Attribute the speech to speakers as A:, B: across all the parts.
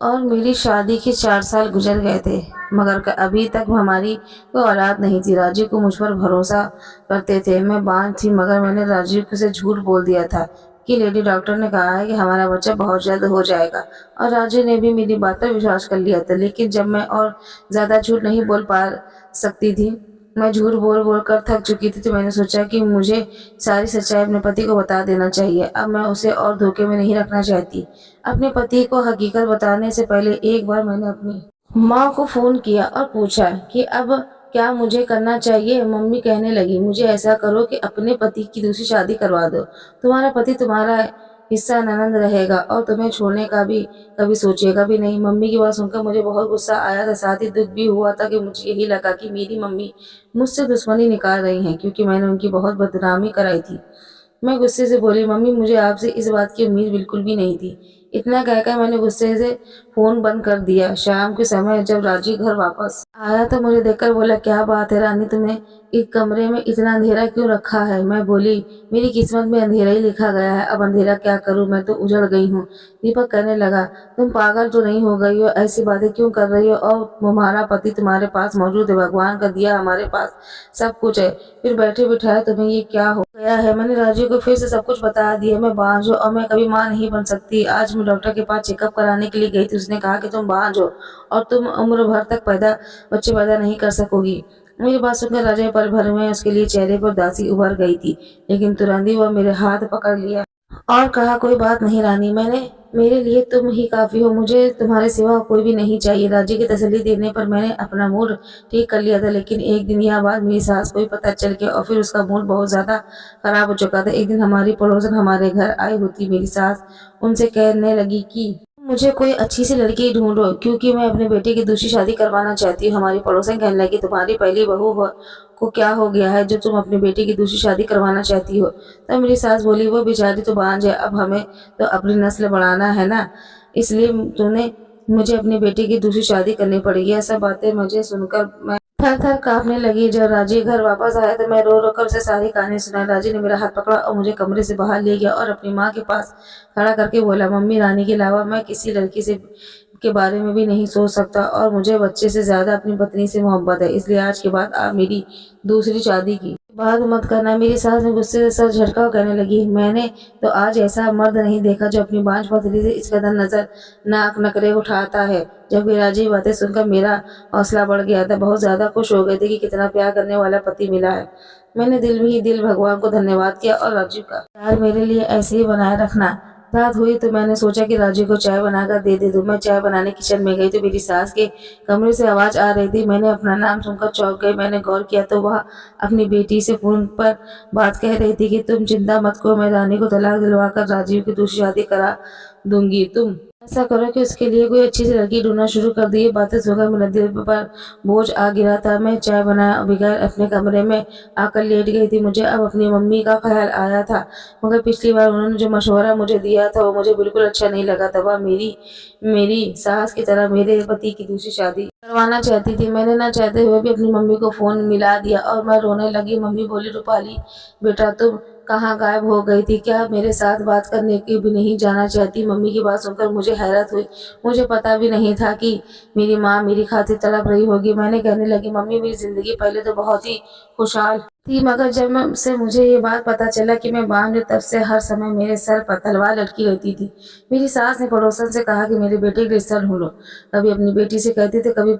A: और मेरी शादी के 4 साल गुज़र गए थे, मगर अभी तक हमारी कोई औलाद नहीं थी। राजू को मुझ पर भरोसा करते थे। मैं बांझ थी, मगर मैंने राजू से झूठ बोल दिया था कि लेडी डॉक्टर ने कहा है कि हमारा बच्चा बहुत जल्द हो जाएगा, और राजू ने भी मेरी बात पर विश्वास कर लिया था। लेकिन जब मैं और ज़्यादा झूठ नहीं बोल पा सकती थी, मैं झूठ बोल-बोल कर थक चुकी थी, तो मैंने सोचा कि मुझे सारी सच्चाई अपने पति को बता देना चाहिए। अब मैं उसे और धोखे में नहीं रखना चाहती। अपने पति को हकीकत बताने से पहले एक बार मैंने अपनी माँ को फ़ोन किया और पूछा कि अब क्या मुझे करना चाहिए। मम्मी कहने लगी, मुझे ऐसा करो कि अपने पति की दूसरी शादी करवा दो। तुम्हारा पति तुम्हारा हिस्सा ननद रहेगा और तुम्हें छोड़ने का भी कभी सोचेगा भी नहीं। मम्मी की बात सुनकर मुझे बहुत गुस्सा आया था, साथ ही दुख भी हुआ था कि मुझे यही लगा कि मेरी मम्मी मुझसे दुश्मनी निकाल रही हैं, क्योंकि मैंने उनकी बहुत बदनामी कराई थी। मैं गुस्से से बोली, मम्मी मुझे आपसे इस बात की उम्मीद बिल्कुल भी नहीं थी। इतना कहकर मैंने गुस्से से फ़ोन बंद कर दिया। शाम के समय जब राजू घर वापस आया तो मुझे देखकर बोला, क्या बात है रानी, तुम्हें इस कमरे में इतना अंधेरा क्यों रखा है? मैं बोली, मेरी किस्मत में अंधेरा ही लिखा गया है, अब अंधेरा क्या करूँ, मैं तो उजड़ गई हूँ। दीपक कहने लगा, तुम पागल तो नहीं हो गई हो, ऐसी बातें क्यों कर रही हो? और तुम्हारा पति तुम्हारे पास मौजूद है, भगवान का दिया हमारे पास सब कुछ है, फिर बैठे बिठाए तुम्हें ये क्या हो गया है? मैंने राजू को फिर से सब कुछ बता दिया। मैं बांझ हूँ और मैं कभी माँ नहीं बन सकती। आज मैं डॉक्टर के पास चेकअप कराने के लिए गई थी, उसने कहा कि तुम बांझ हो और तुम उम्र भर तक बच्चे पैदा नहीं कर सकोगी। मेरी बात सुनकर राजा पल भर में उसके लिए चेहरे पर उदासी उभर गई थी, लेकिन तुरंत ही वह मेरे हाथ पकड़ लिया और कहा, कोई बात नहीं रानी, मेरे लिए तुम ही काफ़ी हो, मुझे तुम्हारे सिवा कोई भी नहीं चाहिए। राजी की तसल्ली देने पर मैंने अपना मूड ठीक कर लिया था, लेकिन एक दिन यह बात मेरी सास को भी पता चल गया और फिर उसका मूड बहुत ज़्यादा खराब हो चुका था। एक दिन हमारी पड़ोसन हमारे घर आई होती, मेरी सास उनसे कहने लगी कि मुझे कोई अच्छी सी लड़की ढूंढो, क्योंकि मैं अपने बेटे की दूसरी शादी करवाना चाहती हूँ। हमारी पड़ोसन कहने लगी, तुम्हारी पहली बहू को क्या हो गया है जो तुम अपने बेटे की दूसरी शादी करवाना चाहती हो? तब मेरी सास बोली, वो बेचारी तो बांझ है, अब हमें तो अपनी नस्ल बढ़ाना है ना, इसलिए तूने मुझे अपने बेटे की दूसरी शादी करनी पड़ेगी। यह सब बातें मुझे सुनकर मैं थर-थर काँपने लगी। जब राजी घर वापस आया तो मैं रो-रो कर उसे सारी कहानी सुनाई। राजी ने मेरा हाथ पकड़ा और मुझे कमरे से बाहर ले गया और अपनी माँ के पास खड़ा करके बोला, मम्मी रानी के अलावा मैं किसी लड़की से के बारे में भी नहीं सोच सकता, और मुझे बच्चे से ज़्यादा अपनी पत्नी से मोहब्बत है, इसलिए आज के बाद आप मेरी दूसरी शादी की बात मत करना। मेरी सास ने गुस्से से सर झटका और कहने लगी, मैंने तो आज ऐसा मर्द नहीं देखा जो अपनी बांझ पत्नी से इस कदर नजर नाक नखरे उठाता है। जब राजी बातें सुनकर मेरा हौसला बढ़ गया था, बहुत ज़्यादा खुश हो गए थे कि कितना प्यार करने वाला पति मिला है। मैंने दिल भी दिल भगवान को धन्यवाद किया और राजू का प्यार मेरे लिए ऐसे ही बनाए रखना। रात हुई तो मैंने सोचा कि राजू को चाय बनाकर दे दूं। मैं चाय बनाने किचन में गई तो मेरी सास के कमरे से आवाज़ आ रही थी। मैंने अपना नाम सुनकर चौंक गई। मैंने गौर किया तो वह अपनी बेटी से फ़ोन पर बात कह रही थी कि तुम चिंता मत करो, मैं रानी को तलाक दिलवाकर राजीव की दूसरी शादी करा दूंगी। तुम ऐसा करो कि उसके लिए कोई अच्छी सी लड़की ढूंढना शुरू कर दी। ये बातें सुनकर मेरे दिल पर बोझ आ गिरा था। मैं चाय बनाए बगैर अपने कमरे में आकर लेट गई थी। मुझे अब अपनी मम्मी का ख्याल आया था, मगर पिछली बार उन्होंने जो मशवरा मुझे दिया था वो मुझे बिल्कुल अच्छा नहीं लगा था। वह मेरी मेरी सास की तरह मेरे पति की दूसरी शादी करवाना चाहती थी। मैंने ना चाहते हुए भी अपनी मम्मी को फ़ोन मिला दिया और मैं रोने लगी। मम्मी बोली, रूपाली बेटा तुम कहाँ गायब हो गई थी? क्या मेरे साथ बात करने की भी नहीं जाना चाहती? मम्मी की बात सुनकर मुझे हैरत हुई। मुझे पता भी नहीं था कि मेरी माँ मेरी खातिर तड़प रही होगी। मैंने कहने लगी, मम्मी मेरी ज़िंदगी पहले तो बहुत ही खुशहाल थी, मगर जब से मुझे ये बात पता चला कि मैं बांझ हूँ, तब से हर समय मेरे सर पर तलवार लटकी रहती थी। मेरी सास ने पड़ोसन से कहा कि मेरे बेटे के रिश्ता ढूंढो। कभी अपनी बेटी से कहती थी, कभी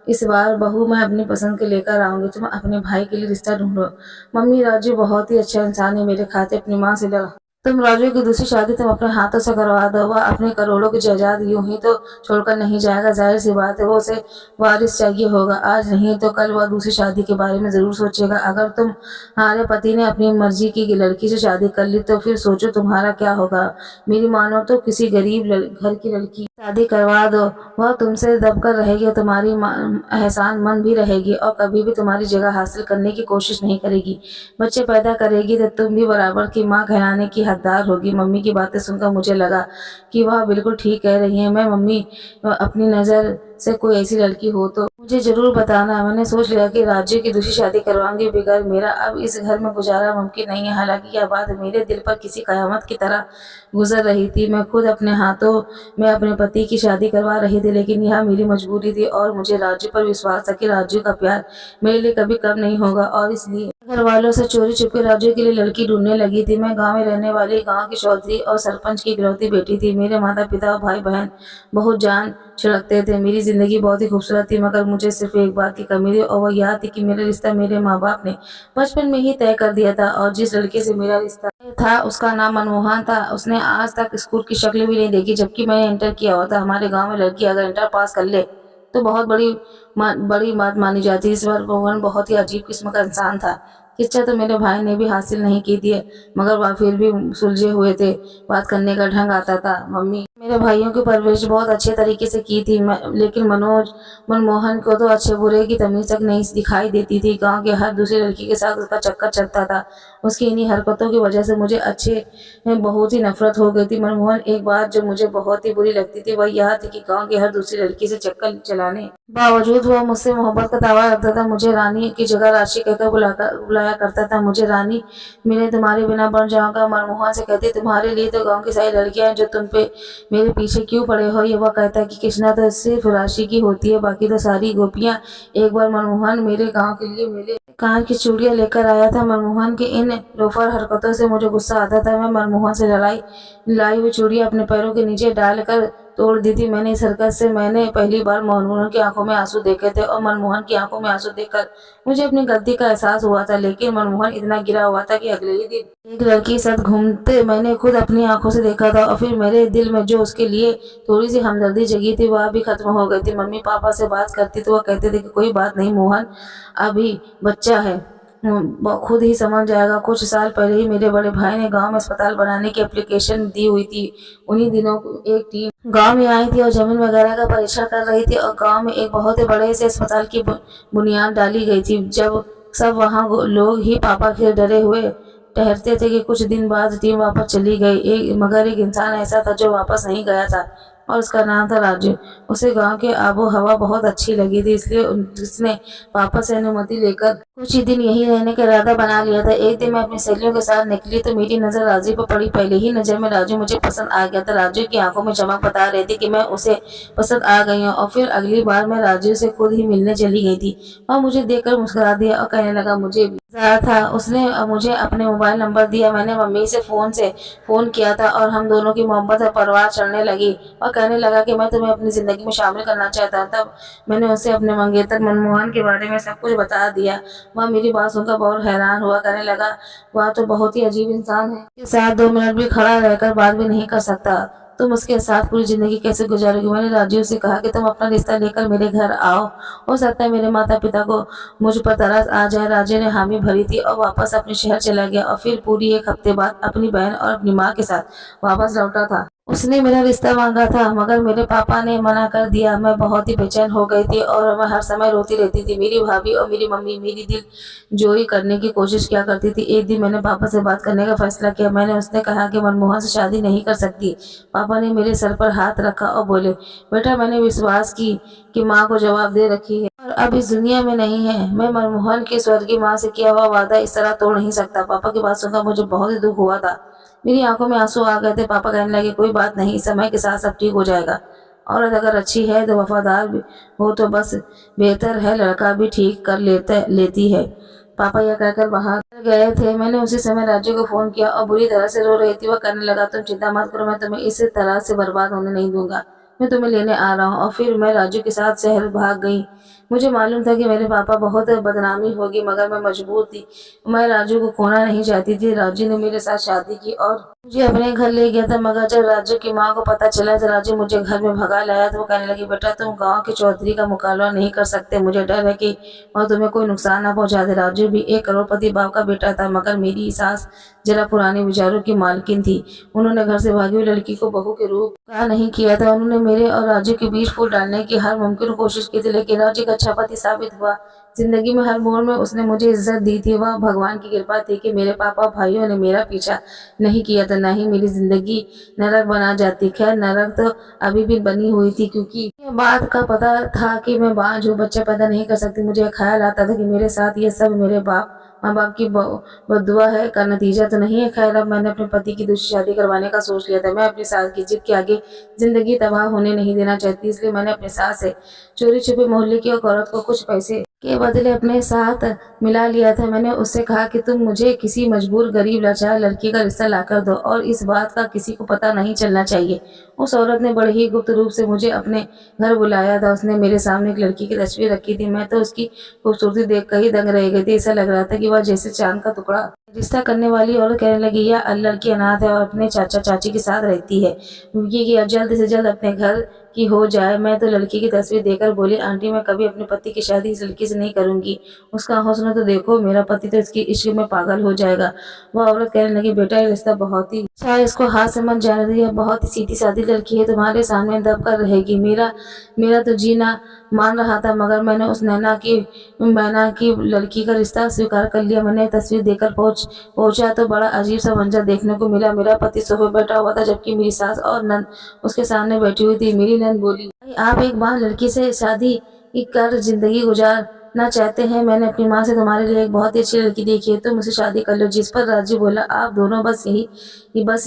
A: इस बार बहू मैं अपनी पसंद के लेकर आऊंगी, तुम अपने भाई के लिए रिश्ता ढूंढो। मम्मी राजू बहुत ही अच्छा इंसान है, मेरे खाते अपनी माँ से लड़ा। तुम राजू की दूसरी शादी तुम अपने हाथों से करवा दो। वह अपने करोड़ों की जायदाद यूं ही तो छोड़कर नहीं जाएगा। जाहिर सी बात है वो उसे वारिस चाहिए होगा। आज नहीं तो कल वह दूसरी शादी के बारे में जरूर सोचेगा। अगर तुम्हारे पति ने अपनी मर्जी की लड़की से शादी कर ली तो फिर सोचो तुम्हारा क्या होगा। मेरी मानो तो किसी गरीब घर की लड़की शादी करवा दो। वह तुमसे दबकर रहेगी और तुम्हारी एहसान मंद भी रहेगी और कभी भी तुम्हारी जगह हासिल करने की कोशिश नहीं करेगी। बच्चे पैदा करेगी तो तुम भी बराबर की माँ कहलाने की हकदार होगी। मम्मी की बातें सुनकर मुझे लगा कि वह बिल्कुल ठीक कह रही है। मैं मम्मी अपनी नज़र से कोई ऐसी लड़की हो तो मुझे ज़रूर बताना। मैंने सोच लिया कि राजू की दूसरी शादी करवाऊँगी, बगैर मेरा अब इस घर में गुज़ारा मुमकिन नहीं है। हालाँकि यह बात मेरे दिल पर किसी क़यामत की तरह गुज़र रही थी। मैं खुद अपने हाथों में अपने पति की शादी करवा रही थी, लेकिन यह मेरी मजबूरी थी और मुझे राजू पर विश्वास था कि राजू का प्यार मेरे लिए कभी कम नहीं होगा, और इसलिए घर वालों से चोरी छुपके राजू के लिए लड़की ढूंढने लगी थी। मैं गाँव में रहने वाली गाँव की चौधरी और सरपंच की इकलौती बेटी थी। मेरे माता पिता और भाई बहन बहुत जान छिड़कते थे। मेरी ज़िंदगी बहुत ही खूबसूरत थी, मगर मुझे सिर्फ एक बात की कमी थी, और वह यह थी कि मेरा रिश्ता मेरे माँ बाप ने बचपन में ही तय कर दिया था, और जिस लड़के से मेरा रिश्ता था उसका नाम मनमोहन था। उसने आज तक स्कूल की शक्ल भी नहीं देखी, जबकि मैंने इंटर किया हुआ था। हमारे गाँव में लड़की अगर इंटर पास कर ले तो बहुत बड़ी बात मानी जाती है। इस बार मोहन बहुत ही अजीब किस्म का इंसान था। शिक्षा तो मेरे भाई ने भी हासिल नहीं की थी, मगर वह फिर भी सुलझे हुए थे। बात करने का ढंग आता था। मम्मी मेरे भाइयों की परवरिश बहुत अच्छे तरीके से की थी, लेकिन मनमोहन को तो अच्छे बुरे की तमीज तक नहीं दिखाई देती थी। गांव के हर दूसरी लड़की के साथ उसका चक्कर चलता था। उसकी इन्हीं हरकतों की वजह से मुझे अच्छे में बहुत ही नफरत हो गई थी। मनमोहन एक बात जो मुझे बहुत ही बुरी लगती थी वह यह थी कि गांव की हर दूसरी लड़की से चक्कर चलाने बावजूद वह मुझसे मोहब्बत का दावा रखता था। मुझे रानी की जगह राशि कहकर बुलाया करता था। मुझे रानी, मैंने तुम्हारे बिना बन जाऊंगा। मनमोहन से कहती, तुम्हारे लिए तो गांव की सारी लड़कियां हैं, जो तुम पे मेरे पीछे क्यों पड़े हो। ये वह कहता है कि कृष्णा तो सिर्फ राशि की होती है, बाकी तो सारी गोपियां। एक बार मनमोहन मेरे गांव के लिए मेरे कान की चूड़ियां लेकर आया था। मनमोहन की इन लोफर हरकतों से मुझे गुस्सा आता था। मैं मनमोहन से लाई हुई चूड़ियां अपने पैरों के नीचे डालकर तोड़ दी थी। मैंने इस हरकत से मैंने पहली बार मनमोहन की आंखों में आंसू देखे थे, और मनमोहन की आंखों में आंसू देखकर मुझे अपनी गलती का एहसास हुआ था। लेकिन मनमोहन इतना गिरा हुआ था कि अगले ही दिन एक लड़की के साथ घूमते मैंने खुद अपनी आंखों से देखा था, और फिर मेरे दिल में जो उसके लिए थोड़ी सी हमदर्दी जगी थी वह भी खत्म हो गई थी। मम्मी पापा से बात करती तो वह कहते थे कि कोई बात नहीं, मोहन अभी बच्चा है, वो खुद ही समझ जाएगा। कुछ साल पहले ही मेरे बड़े भाई ने गांव में अस्पताल बनाने की एप्लीकेशन दी हुई थी। उन्हीं दिनों एक टीम गांव में आई थी और जमीन वगैरह का परीक्षण कर रही थी, और गांव में एक बहुत ही बड़े से अस्पताल की बुनियाद डाली गई थी। जब सब वहाँ लोग ही पापा के डरे हुए ठहरते थे कि कुछ दिन बाद टीम वापस चली गई। मगर एक इंसान ऐसा था जो वापस नहीं गया था, और उसका नाम था राजू। उसे गांव के आबो हवा बहुत अच्छी लगी थी, इसलिए उसने पापा से अनुमति लेकर कुछ ही दिन यहीं रहने का इरादा बना लिया था। एक दिन मैं अपनी सहेलियों के साथ निकली तो मेरी नजर राजू पर पड़ी। पहले ही नजर में राजू मुझे पसंद आ गया था। राजू की आंखों में चमक बता रही थी कि मैं उसे पसंद आ गई हूँ। और फिर अगली बार मैं राजू से खुद ही मिलने चली गई थी। वह मुझे देखकर मुस्कुरा दिया और कहने लगा मुझे भी मजा था। उसने मुझे अपने मोबाइल नंबर दिया। मैंने मम्मी से फोन किया था, और हम दोनों की मोहब्बत और परवार चढ़ने लगी। और कहने लगा कि मैं तुम्हें अपनी जिंदगी में शामिल करना चाहता हूं। तब मैंने उसे अपने मंगेतर मनमोहन के बारे में सब कुछ बता दिया। वह मेरी बात सुनकर बहुत हैरान हुआ। कहने लगा, वह तो बहुत ही अजीब इंसान है, उसके साथ 2 मिनट भी खड़ा रहकर बात भी नहीं कर सकता। तुम उसके साथ पूरी जिंदगी कैसे गुजारोगी। मैंने राजू से कहा कि तुम अपना रिश्ता लेकर मेरे घर आओ, हो सकता है मेरे माता पिता को मुझ पर तरस आ जाए। राजू ने हामी भरी थी और वापस अपने शहर चला गया, और फिर पूरी एक हफ्ते बाद अपनी बहन और अपनी माँ के साथ वापस लौटा था। उसने मेरा रिश्ता मांगा था, मगर मेरे पापा ने मना कर दिया। मैं बहुत ही बेचैन हो गई थी और मैं हर समय रोती रहती थी। मेरी भाभी और मेरी मम्मी मेरी दिल जोई करने की कोशिश किया करती थी। एक दिन मैंने पापा से बात करने का फैसला किया। मैंने उसने कहा कि मनमोहन से शादी नहीं कर सकती। पापा ने मेरे सर पर हाथ रखा और बोले, बेटा मैंने विश्वास की कि माँ को जवाब दे रखी है और अब इस दुनिया में नहीं है। मैं मनमोहन की स्वर्गीय माँ से किया हुआ वादा इस तरह तोड़ नहीं सकता। पापा की बात सुनकर मुझे बहुत ही दुख हुआ था। मेरी आंखों में आंसू आ गए थे। पापा कहने लगे, कोई बात नहीं, समय के साथ सब ठीक हो जाएगा। औरत अगर अच्छी है तो वफादार भी हो तो बस बेहतर है, लड़का भी ठीक कर लेती है। पापा यह कहकर बाहर गए थे। मैंने उसी समय राजू को फोन किया और बुरी तरह से रो रही थी। वह कहने लगा, तुम चिंता मत करो, मैं तुम्हें इस तरह से बर्बाद होने नहीं दूंगा। मैं तुम्हें लेने आ रहा हूँ। और फिर मैं राजू के साथ शहर भाग गई। मुझे मालूम था कि मेरे पापा बहुत बदनामी होगी, मगर मैं मजबूर थी। मैं राजू को खोना नहीं चाहती थी। राजू ने मेरे साथ शादी की और मुझे अपने घर ले गया था, मगर जब राजू की माँ को पता चला तो राजू मुझे घर में भगा लाया। तो वो कहने लगी, बेटा तुम गांव के चौधरी का मुकाबला नहीं कर सकते। मुझे डर है कि और तुम्हें कोई नुकसान ना पहुंचा दे। राजू भी एक करोड़पति बाप का बेटा था, मगर मेरी सास जरा पुराने विचारों की मालकिन थी। उन्होंने घर से भागी हुई लड़की को बहू के रूप का नहीं किया था। उन्होंने मेरे और राजू के बीच फूट डालने की हर मुमकिन कोशिश की थी, लेकिन राजू एक अच्छा पति साबित हुआ। जिंदगी में हर मोड़ में उसने मुझे इज्जत दी थी। वह भगवान की कृपा थी कि मेरे पापा भाइयों ने मेरा पीछा नहीं किया था, न ही मेरी जिंदगी नरक बना जाती। खैर, नरक तो अभी भी बनी हुई थी, क्योंकि ये बात का पता था कि मैं बांझ हूँ, बच्चा पैदा नहीं कर सकती। मुझे ख्याल आता था कि मेरे साथ ये सब मेरे माँ बाप की बद्दुआ है का नतीजा तो नहीं है। खैर, अब मैंने अपने पति की दूसरी शादी करवाने का सोच लिया था। मैं अपनी सास की जिद के आगे जिंदगी तबाह होने नहीं देना चाहती, इसलिए मैंने अपनी सास से चोरी छुपे मोहल्ले की एक औरत को कुछ पैसे के बदले अपने साथ मिला लिया था। मैंने उससे कहा कि तुम मुझे किसी मजबूर गरीब लाचार लड़की का रिश्ता लाकर दो और इस बात का किसी को पता नहीं चलना चाहिए। उस औरत ने बड़े ही गुप्त रूप से मुझे अपने घर बुलाया था। उसने मेरे सामने एक लड़की की तस्वीर रखी थी। मैं तो उसकी खूबसूरती देखकर ही दंग रह गई थी। ऐसा लग रहा था कि वह जैसे चांद का टुकड़ा। रिश्ता करने वाली औरत कहने लगी, यह लड़की अनाथ है और अपने चाचा चाची के साथ रहती है, कि अब जल्द से जल्द अपने घर की हो जाए। मैं तो लड़की की तस्वीर देखकर बोली, आंटी, मैं कभी अपने पति की शादी इस लड़की से नहीं करूंगी। उसका हौसला तो देखो, मेरा पति तो इसकी इश्क में पागल हो जाएगा। वह औरत कहने लगी, बेटा, ये रिश्ता बहुत ही अच्छा है, इसको हाथ से मत जाने दो। यह बहुत ही सीधी सादी लड़की है, तुम्हारे सामने दब कर रहेगी। मेरा मेरा तो जीना मान रहा था, मगर मैंने उस मैना की लड़की का रिश्ता स्वीकार कर लिया। मैंने तस्वीर देखकर पहुंचा तो बड़ा अजीब सा मंजर देखने को मिला। मेरा पति सोफे बैठा हुआ था, जबकि मेरी सास और नंद उसके सामने बैठी हुई थी। मेरी नंद बोली, भाई, आप एक बार लड़की से शादी कर जिंदगी गुजारना चाहते हैं? मैंने अपनी माँ से तुम्हारे लिए एक बहुत ही अच्छी लड़की देखी है, तुम उसे शादी कर लो। जिस पर राजू बोला, आप दोनों बस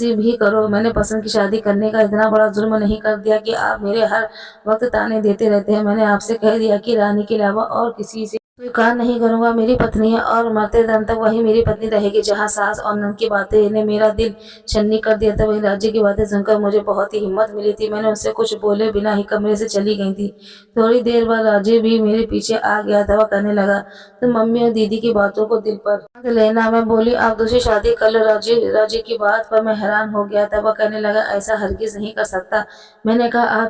A: ये भी करो। मैंने पसंद की शादी करने का इतना बड़ा जुल्म नहीं कर दिया कि आप मेरे हर वक्त ताने देते रहते हैं? मैंने आपसे कह दिया कि रानी के अलावा और किसी से स्वीकार नहीं करूंगा। मेरी पत्नी है और मरते दम तक वही मेरी पत्नी रहेगी। जहाँ सास और नंद की बातें ने मेरा दिल छन्नी कर दिया था, वही राज्य की बातें सुनकर मुझे बहुत ही हिम्मत मिली थी। मैंने उससे कुछ बोले बिना ही कमरे से चली गई थी। थोड़ी देर बाद राज्य भी मेरे पीछे आ गया था। वह कहने लगा, तो मम्मी और दीदी की बातों को दिल पर मत लेना। मैं बोली, आप दूसरी शादी कर लो। राज्य की बात पर मैं हैरान हो गया था। वह कहने लगा, ऐसा हरगिज नहीं कर सकता। मैंने कहा,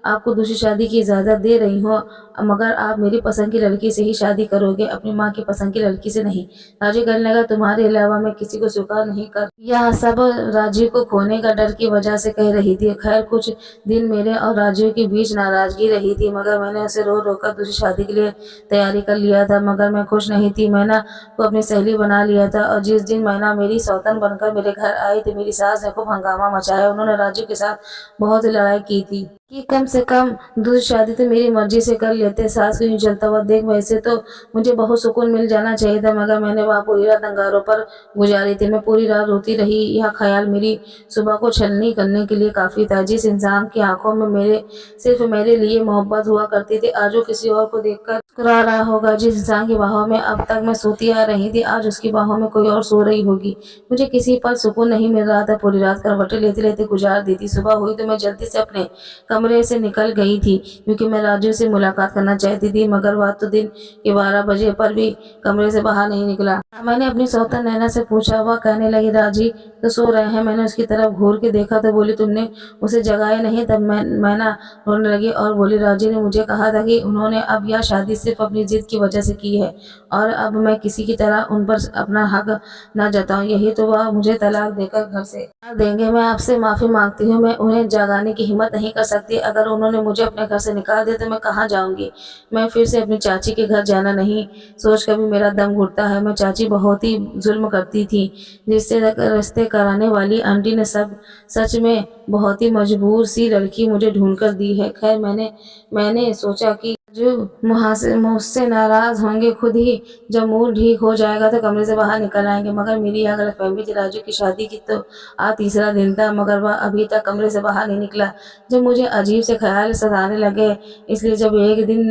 A: आपको दूसरी शादी की इजाजत दे रही हूँ, मगर आप मेरी पसंद की लड़की से ही शादी करोगे, अपनी माँ की पसंद की लड़की से नहीं। राजू कहने लगा, तुम्हारे अलावा मैं किसी को स्वीकार नहीं कर। यह सब राजू को खोने का डर की वजह से कह रही थी। खैर, कुछ दिन मेरे और राजू के बीच नाराजगी रही थी, मगर मैंने उसे रो रो कर दूसरी शादी के लिए तैयारी कर लिया था। मगर मैं खुश नहीं थी। मैना को अपनी सहेली बना लिया था, और जिस दिन मैना मेरी सौतन बनकर मेरे घर आई थी, मेरी सास ने खूब हंगामा मचाया। उन्होंने राजू के साथ बहुत लड़ाई की थी कि कम से कम दूसरी शादी तो मेरी मर्जी से कर लेते। सास को यूं चलता हुआ देख वैसे तो मुझे बहुत सुकून मिल जाना चाहिए था, मगर मैंने वहाँ पूरी रात अंगारों पर गुजारी थी। मैं पूरी रात रोती रही। यह ख्याल मेरी सुबह को छलनी करने के लिए काफी था। जिस इंसान की आंखों में सिर्फ मेरे लिए मोहब्बत हुआ करती थी, आज वो किसी और को देखकर मुस्कुरा रहा होगा। जिस इंसान की बाहों में अब तक मैं सोती आ रही थी, आज उसकी बाहों में कोई और सो रही होगी। मुझे किसी पल सुकून नहीं मिल रहा था। पूरी रात करवटें लेते लेते गुजार दी थी। सुबह हुई तो मैं जल्दी से अपने कमरे से निकल गई थी, क्योंकि मैं राजू से मुलाकात करना चाहती थी। मगर वह तो दिन के 12 बजे पर भी कमरे से बाहर नहीं निकला। मैंने अपनी सौतन नैना से पूछा। वह कहने लगी, राजी तो सो रहे हैं। मैंने उसकी तरफ घूर के देखा तो बोली, तुमने उसे जगाया नहीं? तब मैना रोने लगी और बोली, राजी ने मुझे कहा था कि उन्होंने अब यह शादी सिर्फ अपनी जिद की वजह से की है, और अब मैं किसी की तरह उन पर अपना हक न जताऊं, यही तो वह मुझे तलाक देकर घर से निकाल देंगे। मैं आपसे माफी मांगती हूँ, मैं उन्हें जगाने की हिम्मत नहीं कर सकती। अगर उन्होंने मुझे अपने घर से निकाल दिया तो मैं कहाँ जाऊंगी? मैं फिर से अपनी चाची के घर जाना नहीं सोच कर भी मेरा दम घुटता है। मैं चाची बहुत ही जुल्म करती थी। रिश्ते कराने वाली आंटी ने सच में बहुत ही मजबूर सी लड़की मुझे ढूंढ कर दी है। खैर, मैंने सोचा कि जो मुझसे नाराज होंगे, खुद ही जब मूड ठीक हो जाएगा तो कमरे से बाहर निकल आएंगे। मगर मेरी यह गलतफहमी थी। राजू की शादी की तो आज तीसरा दिन था, मगर वह अभी तक कमरे से बाहर नहीं निकला। जब मुझे अजीब से ख्याल सताने लगे, इसलिए जब एक दिन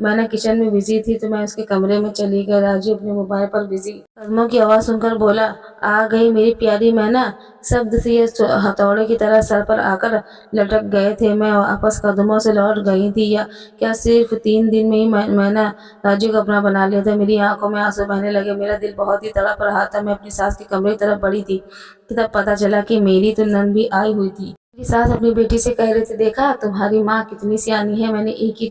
A: मैंने किचन में बिजी थी तो मैं उसके कमरे में चली गई। राजू अपने मोबाइल पर बिजी। कदमों की आवाज़ सुनकर बोला, आ गई मेरी प्यारी मैना। शब्द से ये हथौड़े की तरह सर पर आकर लटक गए थे। मैं वापस कदमों से लौट गई थी। या क्या सिर्फ 3 दिन में ही मैंने राजू को अपना बना लिया था? मेरी आंखों में आंसू बहने लगे। मेरा दिल बहुत ही तड़प रहा था। मैं अपनी सास के कमरे की तरफ बढ़ी थी कि तब पता चला कि मेरी तो नंद भी आई हुई थी। मेरी सास अपनी बेटी से कह रहे थे, देखा तुम्हारी माँ कितनी सियानी है, मैंने एक ही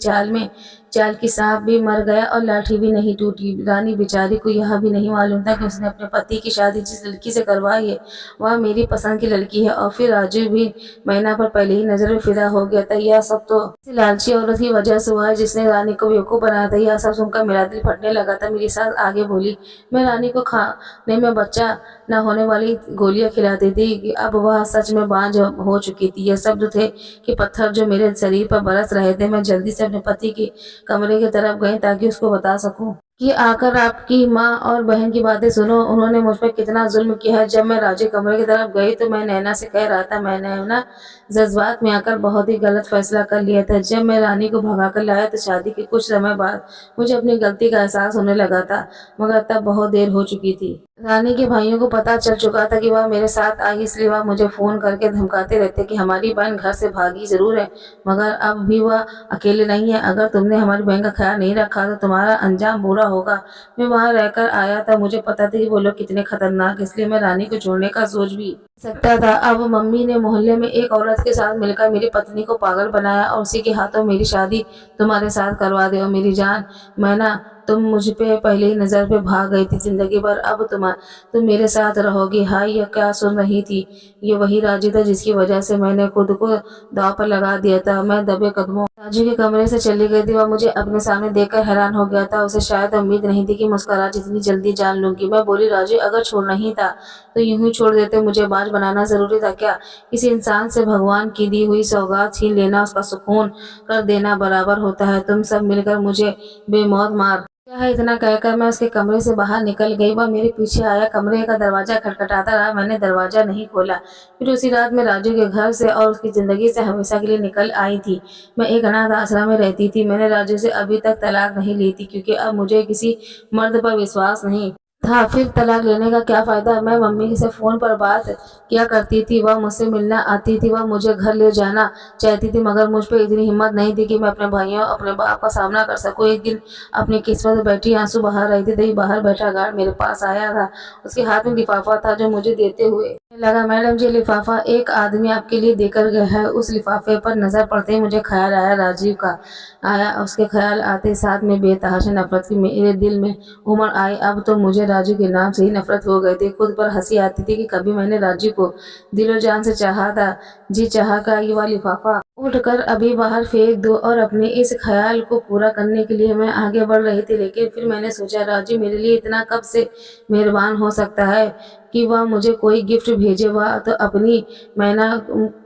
A: चाल की सांप भी मर गया और लाठी भी नहीं टूटी। रानी बेचारी को यह भी नहीं मालूम था कि उसने अपने पति की शादी जिस लड़की से करवाई है वह मेरी पसंद की लड़की है, और फिर राजू भी मैना पर पहले ही नजर में फिदा हो गया था। यह सब तो इसी लालची औरत की वजह से हुआ है जिसने रानी को बेवकूफ बनाया था। यह सब सुनकर मेरा दिल फटने लगा था। मेरी सास आगे बोली, मैं रानी को खाने में बच्चा न होने वाली गोलियां खिलाती थी कि अब वह सच में बांझ हो चुकी थी। यह शब्द थे कि पत्थर जो मेरे शरीर पर बरस रहे थे। मैं जल्दी से अपने पति के कमरे की तरफ गई ताकि उसको बता सकूं कि आकर आपकी माँ और बहन की बातें सुनो, उन्होंने मुझ पर कितना जुल्म किया है। जब मैं राजे कमरे की तरफ गई तो मैं नैना से कह रहा था, मैं नैना जज्बात में आकर बहुत ही गलत फैसला कर लिया था। जब मैं रानी को भगा कर लाया तो शादी के कुछ समय बाद मुझे अपनी गलती का एहसास होने लगा था, मगर तब बहुत देर हो चुकी थी। रानी के भाइयों को पता चल चुका था कि वह मेरे साथ आई, इसलिए वह मुझे फोन करके धमकाते रहते कि हमारी बहन घर से भागी जरूर है, मगर अब भी वह अकेले नहीं है। अगर तुमने हमारी बहन का ख्याल नहीं रखा तो तुम्हारा अंजाम बुरा होगा। मैं वहां रहकर आया था, मुझे पता था कि वो लोग कितने खतरनाक, इसलिए मैं रानी को छोड़ने का सोच भी सकता था। अब मम्मी ने मोहल्ले में एक औरत के साथ मिलकर मेरी पत्नी को पागल बनाया और उसी के हाथों मेरी शादी तुम्हारे साथ करवा दे। और मेरी जान मैना, तुम मुझ पे पहले ही नजर पे भाग गई थी, जिंदगी भर अब तुम मेरे साथ रहोगी। हाय, यह क्या सुन रही थी? ये वही राजू था जिसकी वजह से मैंने खुद को दांव पर लगा दिया था। मैं दबे कदमों राजू के कमरे से चली गई थी। वह मुझे अपने सामने देखकर हैरान हो गया था। उसे शायद उम्मीद नहीं थी कि मुस्कुराहट इतनी जल्दी जान लूंगी। मैं बोली, राजू अगर छोड़ नहीं था तो यूं ही छोड़ देते, मुझे बाज बनाना जरूरी था क्या? किसी इंसान से भगवान की दी हुई सौगात छीन लेना उसका सुकून कर देना बराबर होता है। तुम सब मिलकर मुझे बेमौत मार क्या है। इतना कहकर मैं उसके कमरे से बाहर निकल गई। वह मेरे पीछे आया, कमरे का दरवाजा खटखटाता रहा। मैंने दरवाजा नहीं खोला। फिर उसी रात में राजू के घर से और उसकी जिंदगी से हमेशा के लिए निकल आई थी। मैं एक अनाथ आश्रम में रहती थी। मैंने राजू से अभी तक तलाक नहीं ली थी, क्योंकि अब मुझे किसी मर्द पर विश्वास नहीं था। फिर तलाक लेने का क्या फायदा? मैं मम्मी से फोन पर बात किया करती थी, वह मुझसे मिलना आती थी, वह मुझे घर ले जाना चाहती थी, मगर मुझ पर इतनी हिम्मत नहीं थी कि मैं अपने भाइयों अपने बाप का सामना कर सकूं। एक दिन अपनी किस्मत में बैठी आंसू बहा रही थी, तभी बाहर बैठा गार्ड मेरे पास आया था। उसके हाथ में लिफाफा था जो मुझे देते हुए लगा, मैडम जी लिफाफा एक आदमी आपके लिए देकर गया है। उस लिफाफे पर नजर पड़ते ही मुझे ख्याल आया राजीव का। आया उसके ख्याल आते साथ में बेतहाशा नफरत की मेरे दिल में उमड़ आई। अब तो मुझे राजू के नाम से ही नफरत हो गई थी। खुद पर हंसी आती थी कि कभी मैंने राजू को दिलो जान से चाहा था। जी चाहा का ये वाला लिफाफा उठकर अभी बाहर फेंक दो। और अपने इस ख्याल को पूरा करने के लिए मैं आगे बढ़ रही थी, लेकिन फिर मैंने सोचा, राजू मेरे लिए इतना कब से मेहरबान हो सकता है कि वह मुझे कोई गिफ्ट भेजे। वह तो अपनी मैना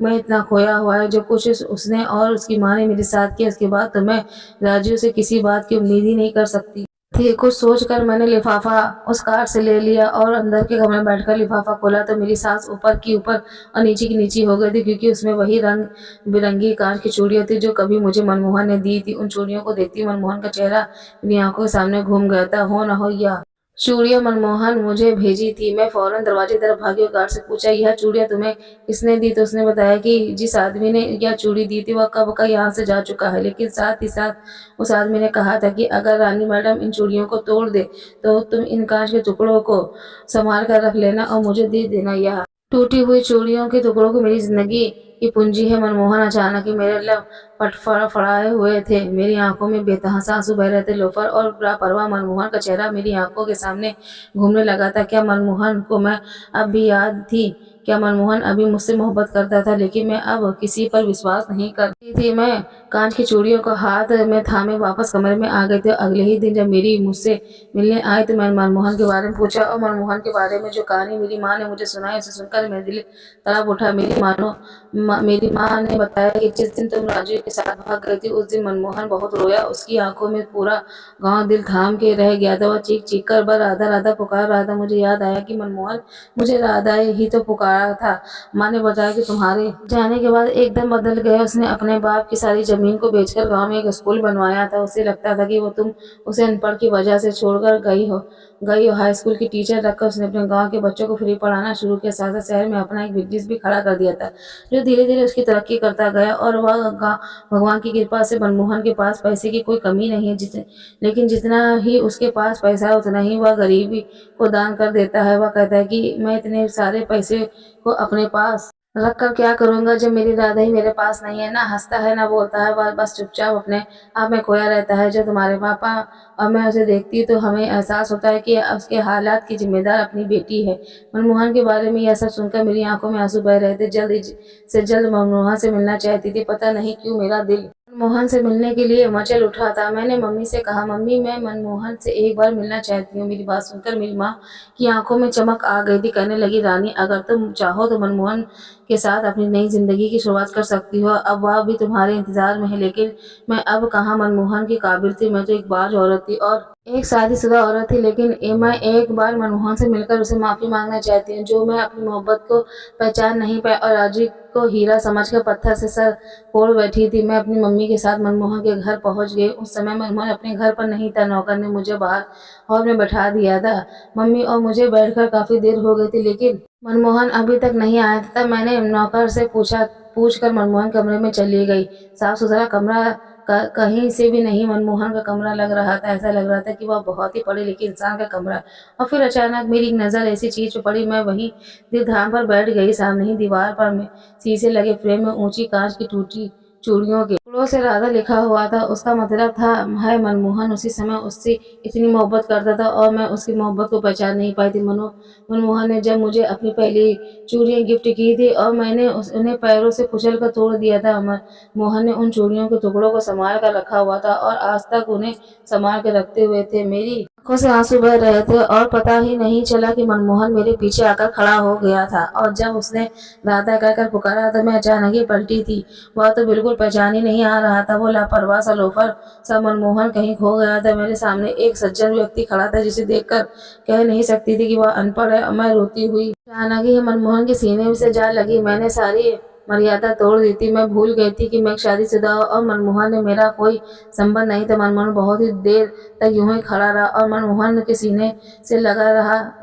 A: में इतना खोया हुआ है। जो कुछ उसने और उसकी माँ ने मेरे साथ किया, उसके बाद तो मैं राजू से किसी बात की उम्मीद ही नहीं कर सकती थी। कुछ सोचकर मैंने लिफाफा उस कार्ड से ले लिया और अंदर के कमरे में बैठकर लिफाफा खोला तो मेरी सांस ऊपर की ऊपर और नीचे की नीचे हो गई थी, क्योंकि उसमें वही रंग बिरंगी कांच की चूड़ियां थी जो कभी मुझे मनमोहन ने दी थी। उन चूड़ियों को देखती मनमोहन का चेहरा मेरी आंखों के सामने घूम गया था। हो न हो यह चूड़ियां मनमोहन मुझे भेजी थी। मैं फौरन दरवाजे की तरफ भागी और गार्ड से पूछा, यह चूड़ियां तुम्हें किसने दी? तो उसने बताया कि जिस आदमी ने यह चूड़ी दी थी वह कब का यहाँ से जा चुका है, लेकिन साथ ही साथ उस आदमी ने कहा था कि अगर रानी मैडम इन चूड़ियों को तोड़ दे तो तुम इन कांच के टुकड़ों को संभाल कर रख लेना और मुझे दे देना। यह टूटी हुई चूड़ियों के टुकड़ों को मेरी जिंदगी की पूंजी है। मनमोहन अचानक ही मेरे लब फड़फड़ाए हुए थे। मेरी आंखों में बेतहाशा आंसू बह रहे थे। लोफर और लापरवाह मनमोहन का चेहरा मेरी आंखों के सामने घूमने लगा था। क्या मनमोहन को मैं अब भी याद थी? क्या मनमोहन अभी मुझसे मोहब्बत करता था? लेकिन मैं अब किसी पर विश्वास नहीं करती थी। मैं कांच की चूड़ियों को हाथ में थामे वापस कमरे में आ गई थी। अगले ही दिन जब मेरी मुझसे मिलने आई तो मैंने मनमोहन के बारे में पूछा, और मनमोहन के बारे में जो कहानी मेरी माँ ने मुझे सुनाई उसे सुनकर मेरा दिल तड़प उठा। मेरी माँ ने बताया कि जिस दिन तुम राजू के साथ भाग गई थी उस दिन मनमोहन बहुत रोया। उसकी आंखों में पूरा गांव दिल थाम के रह गया था। वह चीख चीख कर बर राधा राधा पुकार रहा था। मुझे याद आया कि मनमोहन मुझे राधा ही तो पुकारा था। माँ ने बताया कि तुम्हारे जाने के बाद एकदम बदल गया। उसने अपने बाप की सारी जमीन को बेचकर गांव में एक स्कूल बनवाया था। उसे लगता था कि वो तुम उसे अनपढ़ की वजह से छोड़कर गई हो। हाई स्कूल की टीचर रखकर उसने अपने गांव के बच्चों को फ्री पढ़ाना शुरू किया। साथ साथ शहर में अपना एक बिजनेस भी खड़ा कर दिया था जो धीरे धीरे उसकी तरक्की करता गया। और वह भगवान की कृपा से मनमोहन के पास पैसे की कोई कमी नहीं है, लेकिन जितना ही उसके पास पैसा है उतना ही वह गरीबी को दान कर देता है। वह कहता है कि मैं इतने सारे पैसे को अपने पास रख कर क्या करूँगा जब मेरी राधा ही मेरे पास नहीं है, ना हँसता है, ना बोलता है, बस चुपचाप अपने आप में खोया रहता है। जो तुम्हारे पापा और मैं उसे देखती तो हमें एहसास होता है कि उसके हालात की ज़िम्मेदार अपनी बेटी है। मनमोहन के बारे में यह सब सुनकर मेरी आँखों में आँसू बह रहे थे। जल्द ही से जल्द मनमोहन से मिलना चाहती थी। पता नहीं क्यों मेरा दिल मनमोहन से मिलने के लिए मचल उठा था। मैंने मम्मी से कहा, मम्मी मैं मनमोहन से एक बार मिलना चाहती हूँ। मेरी बात सुनकर मेरी माँ की आंखों में चमक आ गई थी। कहने लगी, रानी अगर तुम चाहो तो मनमोहन के साथ अपनी नई ज़िंदगी की शुरुआत कर सकती हो। अब वह भी तुम्हारे इंतज़ार में है। लेकिन मैं अब कहाँ मनमोहन के काबिल थी। मैं तो एक बाज औरत थी और एक शादीशुदा औरत थी। लेकिन मैं एक बार मनमोहन से मिलकर उसे माफ़ी मांगना चाहती हूँ। जो मैं अपनी मोहब्बत को पहचान नहीं पाई और राजी को हीरा समझकर पत्थर से सर फोड़ बैठी थी। मैं अपनी मम्मी के साथ मनमोहन के घर पहुंच गई। उस समय मनमोहन अपने घर पर नहीं था। नौकर ने मुझे बाहर हॉल में बैठा दिया था। मम्मी और मुझे बैठकर काफ़ी देर हो गई थी, लेकिन मनमोहन अभी तक नहीं आया था। तब मैंने नौकर से पूछकर मनमोहन कमरे में चली गई। साफ सुथरा कमरा कहीं से भी नहीं मनमोहन का कमरा लग रहा था। ऐसा लग रहा था कि वह बहुत ही पढ़े लिखे इंसान का कमरा। और फिर अचानक मेरी नज़र ऐसी चीज़ पे पड़ी। मैं वहीं दिल थाम पर बैठ गई। सामने ही दीवार पर में शीशे लगे फ्रेम में ऊंची कांच की टूटी चूड़ियों के टुकड़ों से राधा लिखा हुआ था। उसका मतलब था है मनमोहन उसी समय उससे इतनी मोहब्बत करता था और मैं उसकी मोहब्बत को पहचान नहीं पाई थी। मनमोहन ने जब मुझे अपनी पहली चूड़ियाँ गिफ्ट की थी और मैंने उन्हें पैरों से कुचल कर तोड़ दिया था। मोहन ने उन चूड़ियों के टुकड़ों को संभाल कर रखा हुआ था और आज तक उन्हें संभाल कर रखते हुए थे। मेरी आंखों से आंसू बह रहे थे और पता ही नहीं चला कि मनमोहन मेरे पीछे आकर खड़ा हो गया था। और जब उसने राधा कहकर पुकारा तो मैं अचानक ही पलटी थी। वह तो बिल्कुल पहचान ही नहीं आ रहा था। वो लापरवाह सा लोफर सा मनमोहन कहीं खो गया था। मेरे सामने एक सज्जन व्यक्ति खड़ा था जिसे देखकर कह नहीं सकती थी कि वह अनपढ़ है। मैं रोती हुई अचानक ही मनमोहन के सीने से जा लगी। मैंने सारी मर्यादा तोड़ दी थी। मैं भूल गई थी कि मैं शादीशुदा हूँ और मनमोहन ने मेरा कोई संबंध नहीं था। मनमोहन बहुत ही देर तक यूं ही खड़ा रहा और मनमोहन के सीने से लगा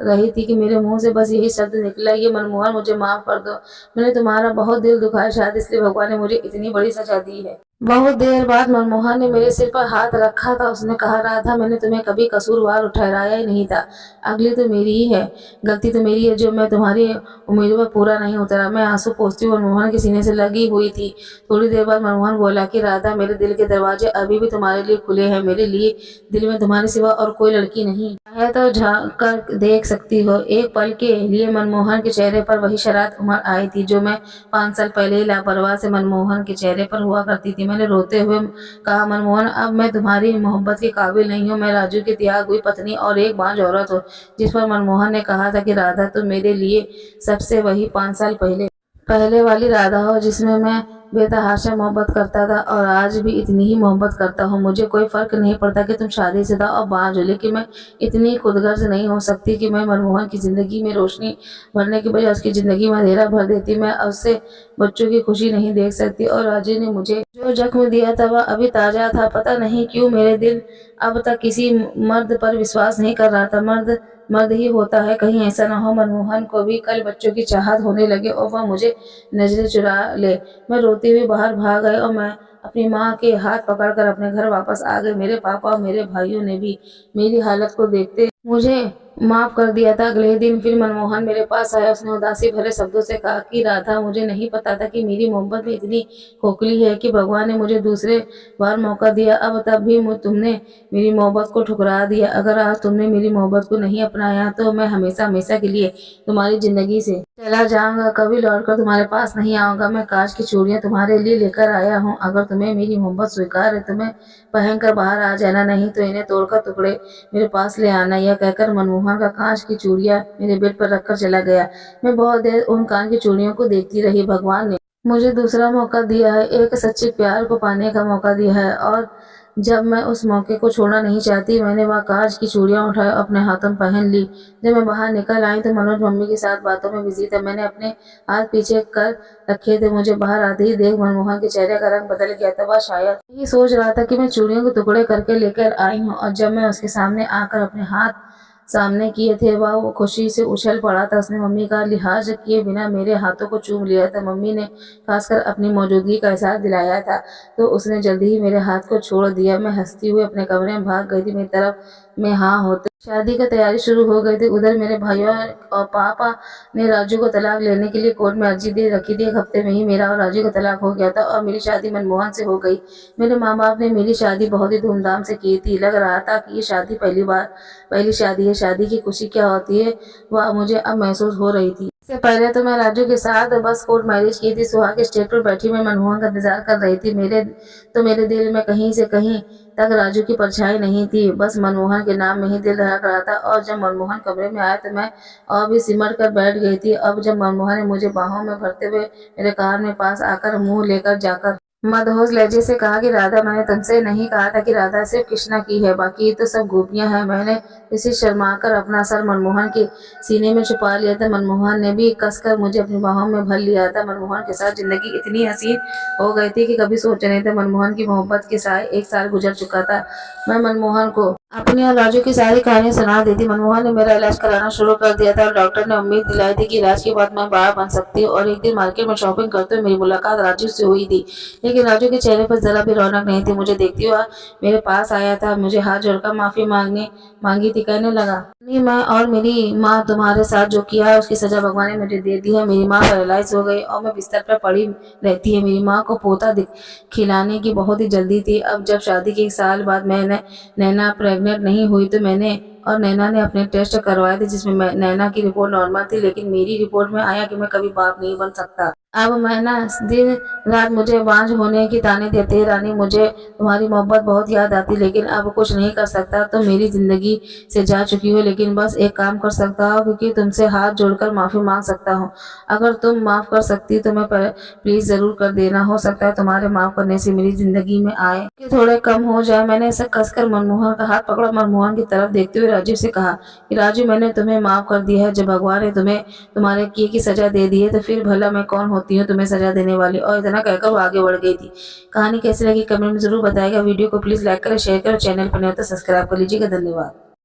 A: रही थी कि मेरे मुंह से बस यही शब्द निकला, ये मनमोहन मुझे माफ कर दो। मैंने तुम्हारा बहुत दिल दुखाया, शायद इसलिए भगवान ने मुझे इतनी बड़ी सजा दी है। बहुत देर बाद मनमोहन ने मेरे सिर पर हाथ रखा था। उसने कहा, राधा मैंने तुम्हें कभी कसूरवार ठहराया ही नहीं था। अगली तो मेरी ही है, गलती तो मेरी है जो मैं तुम्हारी उम्मीदों पर पूरा नहीं उतरा। मैं आंसू पोंछती हुई मनमोहन के सीने से लगी हुई थी। थोड़ी देर बाद मनमोहन बोला कि राधा मेरे दिल के दरवाजे अभी भी तुम्हारे लिए खुले हैं। मेरे लिए दिल में तुम्हारे सिवा और कोई लड़की नहीं है तो झांक कर देख सकती हो। एक पल के लिए मनमोहन के चेहरे पर वही शरारत उमड़ आई थी जो मैं 5 साल पहले ही लापरवाह से मनमोहन के चेहरे पर हुआ करती थी। मैंने रोते हुए कहा, मनमोहन अब मैं तुम्हारी मोहब्बत के काबिल नहीं हूँ। मैं राजू की त्याग हुई पत्नी और एक बांझ औरत हूँ। जिस पर मनमोहन ने कहा था कि राधा तुम मेरे लिए सबसे वही 5 साल पहले वाली राधा हो जिसमें मैं बेतहाशा मोहब्बत करता था और आज भी इतनी ही मोहब्बत करता हूँ। मुझे कोई फर्क नहीं पड़ता कि तुम शादीशुदा और बांझ हो, लेकिन मैं इतनी खुदगर्ज नहीं हो सकती कि मैं मनमोहन की जिंदगी में रोशनी भरने की बजाय उसकी जिंदगी में अंधेरा भर देती। मैं उससे बच्चों की खुशी नहीं देख सकती और राजी ने मुझे जो जख्म दिया था वह अभी ताजा था। पता नहीं क्यों मेरे दिल अब तक किसी मर्द पर विश्वास नहीं कर रहा था। मर्द मर्द ही होता है, कहीं ऐसा ना हो मनमोहन को भी कल बच्चों की चाहत होने लगे और वह मुझे नजरें चुरा ले। मैं रोती हुई बाहर भाग गई और मैं अपनी माँ के हाथ पकड़कर अपने घर वापस आ गई। मेरे पापा और मेरे भाइयों ने भी मेरी हालत को देखते मुझे माफ कर दिया था। अगले ही दिन फिर मनमोहन मेरे पास आया। उसने उदासी भरे शब्दों से कहा कि राधा मुझे नहीं पता था कि मेरी मोहब्बत में इतनी खोखली है कि भगवान ने मुझे दूसरे बार मौका दिया। अब तब भी तुमने मेरी मोहब्बत को ठुकरा दिया। अगर आज तुमने मेरी मोहब्बत को नहीं अपनाया तो मैं हमेशा हमेशा के लिए तुम्हारी जिंदगी से चला जाऊंगा। कभी लौटकर तुम्हारे पास नहीं आऊंगा। मैं कांच की चूड़ियां तुम्हारे लिए लेकर आया हूँ। अगर तुम्हें मेरी मोहब्बत स्वीकार है तो मैं पहनकर बाहर आ जाना, नहीं तो इन्हें तोड़कर टुकड़े मेरे पास ले आना। यह कहकर मनमोहन का कांच की चूड़ियां मेरे बेड पर रखकर चला गया। मैं बहुत देर उन कांच की चूड़ियों को देखती रही। भगवान ने मुझे दूसरा मौका दिया है, एक सच्चे प्यार को पाने का मौका दिया है और जब मैं उस मौके को छोड़ना नहीं चाहती, मैंने वह कांच की चूड़ियां उठाई अपने हाथों में पहन ली। जब मैं बाहर निकल आई तो मनोज मम्मी के साथ बातों में बिजी था। मैंने अपने हाथ पीछे कर रखे थे। मुझे बाहर आते ही देख मनमोहन के चेहरे का रंग बदल गया था। वह शायद यही सोच रहा था कि मैं चूड़ियों के टुकड़े करके लेकर आई हूँ और जब मैं उसके सामने आकर अपने हाथ सामने किए थे वह वो खुशी से उछल पड़ा था। उसने मम्मी का लिहाज किए बिना मेरे हाथों को चूम लिया था। मम्मी ने खासकर अपनी मौजूदगी का एहसास दिलाया था तो उसने जल्दी ही मेरे हाथ को छोड़ दिया। मैं हंसती हुई अपने कमरे में भाग गई थी। मेरी तरफ में हाँ होते शादी का तैयारी शुरू हो गई थी। उधर मेरे भाइयों और पापा ने राजू को तलाक लेने के लिए कोर्ट में अर्जी दे रखी थी। एक हफ्ते में ही मेरा और राजू का तलाक हो गया था और मेरी शादी मनमोहन से हो गई। मेरे माँ बाप ने मेरी शादी बहुत ही धूमधाम से की थी। लग रहा था कि ये शादी पहली शादी है। शादी की खुशी क्या होती है वह मुझे अब महसूस हो रही थी। इससे पहले तो मैं राजू के साथ बस कोर्ट मैरिज की थी। सुहाग स्टेज पर बैठी मैं मनमोहन का इंतजार कर रही थी। मेरे दिल में कहीं से कहीं तक राजू की परछाई नहीं थी। बस मनमोहन के नाम में ही दिल धड़क रहा था। और जब मनमोहन कमरे में आया तो मैं और भी सिमट कर बैठ गई थी। अब जब मनमोहन ने मुझे बाहों में भरते हुए मेरे कान में पास आकर मुंह लेकर जाकर मदहोश लहजे से कहा कि राधा, मैंने तुमसे नहीं कहा था कि राधा सिर्फ कृष्णा की है, बाकी तो सब गोपियां हैं। मैंने इसे शर्माकर अपना सर मनमोहन के सीने में छुपा लिया था। मनमोहन ने भी कसकर मुझे अपनी बाहों में भर लिया था। मनमोहन के साथ जिंदगी इतनी हसीन हो गई थी कि कभी सोचा नहीं था। मनमोहन की मोहब्बत के साथ 1 साल गुजर चुका था। मैं मनमोहन को अपनी और राजू की सारी कहानी सुना दी थी। मनमोहन ने मेरा इलाज कराना शुरू कर दिया था और डॉक्टर ने उम्मीद दिलाई थी कि इलाज के बाद मैं बाबा बन सकती हूँ। और एक दिन मार्केट में शॉपिंग करते हुए मेरी मुलाकात राजू से हुई थी। लेकिन राजू के चेहरे पर जरा भी रौनक नहीं थी। मुझे देखती हुआ मेरे पास आया था, मुझे हाथ जोड़कर माफी मांगी थी। कहने लगा, नहीं, मैं और मेरी माँ तुम्हारे साथ जो किया है उसकी सजा भगवान ने मुझे दे दी है। मेरी माँ पैरालाइज हो गई और मैं बिस्तर पर पड़ी रहती है। मेरी माँ को पोता खिलाने की बहुत ही जल्दी थी। अब जब शादी के 1 साल बाद मैंने नैना प्रेग्नेंट नहीं हुई तो नैना ने अपने टेस्ट करवाए थे, जिसमें नैना की रिपोर्ट नॉर्मल थी। लेकिन मेरी रिपोर्ट में आया कि मैं कभी बाप नहीं बन सकता। अब मैं ना दिन रात मुझे बांझ होने की ताने देते हैं। रानी, मुझे तुम्हारी मोहब्बत बहुत याद आती, लेकिन अब कुछ नहीं कर सकता। तो मेरी जिंदगी से जा चुकी हो, लेकिन बस एक काम कर सकता हूँ, क्योंकि तुमसे हाथ जोड़कर माफी मांग सकता हूँ। अगर तुम माफ कर सकती तो मैं प्लीज जरूर कर देना। हो सकता है तुम्हारे माफ करने से मेरी जिंदगी में आए कि थोड़े कम हो जाए। मैंने ऐसा कसकर मनमोहन का हाथ पकड़ा। मनमोहन की तरफ देखते हुए राजू से कहा कि राजू, मैंने तुम्हें माफ कर दिया है। जब भगवान ने तुम्हें तुम्हारे किए की सजा दे दी है तो फिर भला मैं कौन होती हूँ तुम्हें सजा देने वाली। और इतना कहकर वो आगे बढ़ गई थी। कहानी कैसी लगी कमेंट में जरूर बताएगा। वीडियो को प्लीज लाइक करें, शेयर करें, चैनल पर नहीं हो तो सब्सक्राइब कर लीजिएगा। धन्यवाद।